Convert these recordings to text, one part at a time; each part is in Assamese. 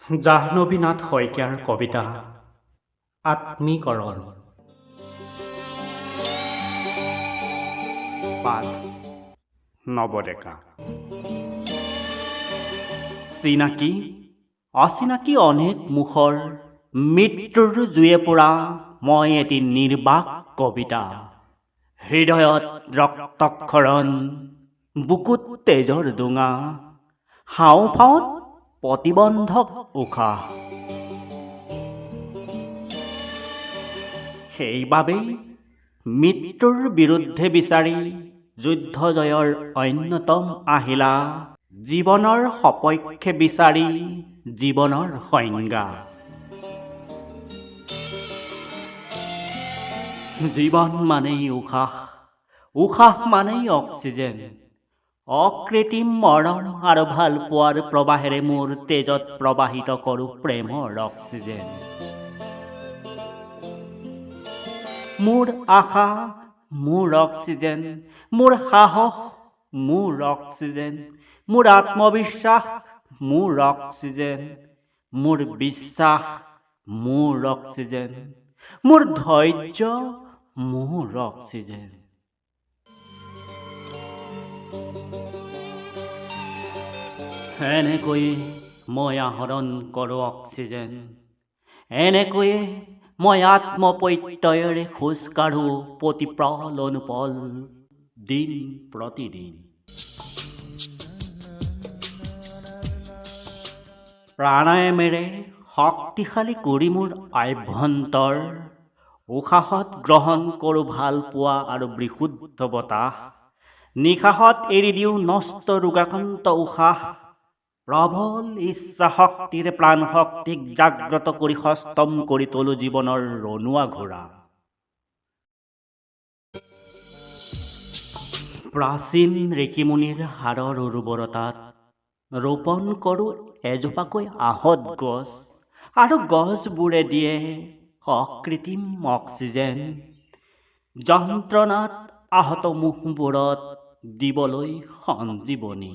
জাহ্নবীনাথ শইকীয়াৰ কবিতা আত্মীকৰণ। পাঠ নৱডেকা। চিনাকি অচিনাকি অনেক মুখৰ মৃত্যুৰ জুয়ে পোৰা মই এটি নিৰ্বাক কবিতা। হৃদয়ত ৰক্তক্ষৰণ, বুকুত তেজৰ ডোঙা, হাওঁফাওঁত প্ৰতিবন্ধক উশাহ। সেইবাবেই মৃত্যুৰ বিৰুদ্ধে বিচাৰি যুদ্ধ জয়ৰ অন্যতম আহিলা, জীৱনৰ সপক্ষে বিচাৰি জীৱনৰ সংজ্ঞা। জীৱন মানেই উশাহ, উশাহ মানেই অক্সিজেন। অকৃত্ৰিম মৰম আৰু ভাল পোৱাৰ প্ৰবাহেৰে মোৰ তেজত প্ৰবাহিত কৰোঁ প্ৰেমৰ অক্সিজেন। মোৰ আশা মোৰ অক্সিজেন, মোৰ সাহস মোৰ অক্সিজেন, মোৰ আত্মবিশ্বাস মোৰ অক্সিজেন, মোৰ বিশ্বাস মোৰ অক্সিজেন, মোৰ ধৈৰ্য মোৰ অক্সিজেন। এনেকৈয়ে মই আহৰণ কৰোঁ অক্সিজেন, এনেকৈয়ে মই আত্মপ্ৰত্যয়েৰে খোজ কাঢ়োঁ প্ৰতিপল অনুপল, দিন প্ৰতিদিন। প্ৰাণায়ামেৰে শক্তিশালী কৰি মোৰ আভ্যন্তৰ, উশাহত গ্ৰহণ কৰোঁ ভাল পোৱা আৰু বিশুদ্ধ বতাহ, নিশাহত এৰি দিওঁ নষ্ট ৰোগাক্ৰান্ত উশাহ। প্ৰবল ইচ্ছা শক্তিৰে প্ৰাণ শক্তিক জাগ্ৰত কৰি সষ্টম কৰি তোলো জীৱনৰ ৰণুৱা ঘোঁৰা। প্ৰাচীন ঋষিমুনিৰ হাড়ৰ উৰ্বৰতাত ৰোপণ কৰোঁ এজোপাকৈ আহঁত গছ, আৰু গছবোৰে দিয়ে অকৃত্ৰিম অক্সিজেন। যন্ত্ৰণাত আহত মুখবোৰত দিবলৈ সঞ্জীৱনী।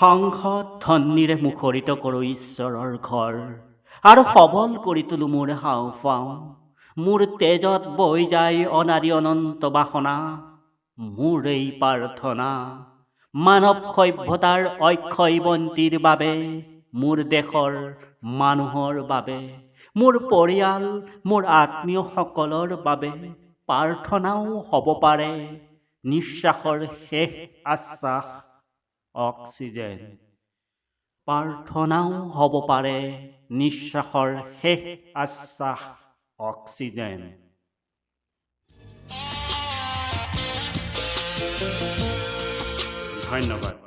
সংসদ ধ্বনিৰে মুখৰিত কৰোঁ ঈশ্বৰৰ ঘৰ, আৰু সবল কৰি তোলো মোৰ হাওঁফাওঁ। মোৰ তেজত বৈ যায় অনাদি অনন্ত বাসনা, মোৰ এই প্ৰাৰ্থনা মানৱ সভ্যতাৰ অক্ষয় বন্তিৰ বাবে, মোৰ দেশৰ মানুহৰ বাবে, মোৰ পৰিয়াল মোৰ আত্মীয়সকলৰ বাবে। প্ৰাৰ্থনাও হ'ব পাৰে নিশ্বাসৰ শেষ আশ্বাস অক্সিজেন। প্ৰাৰ্থনাও হ'ব পাৰে নিশ্বাসৰ শেষ আশ্বাস অক্সিজেন। ধন্যবাদ।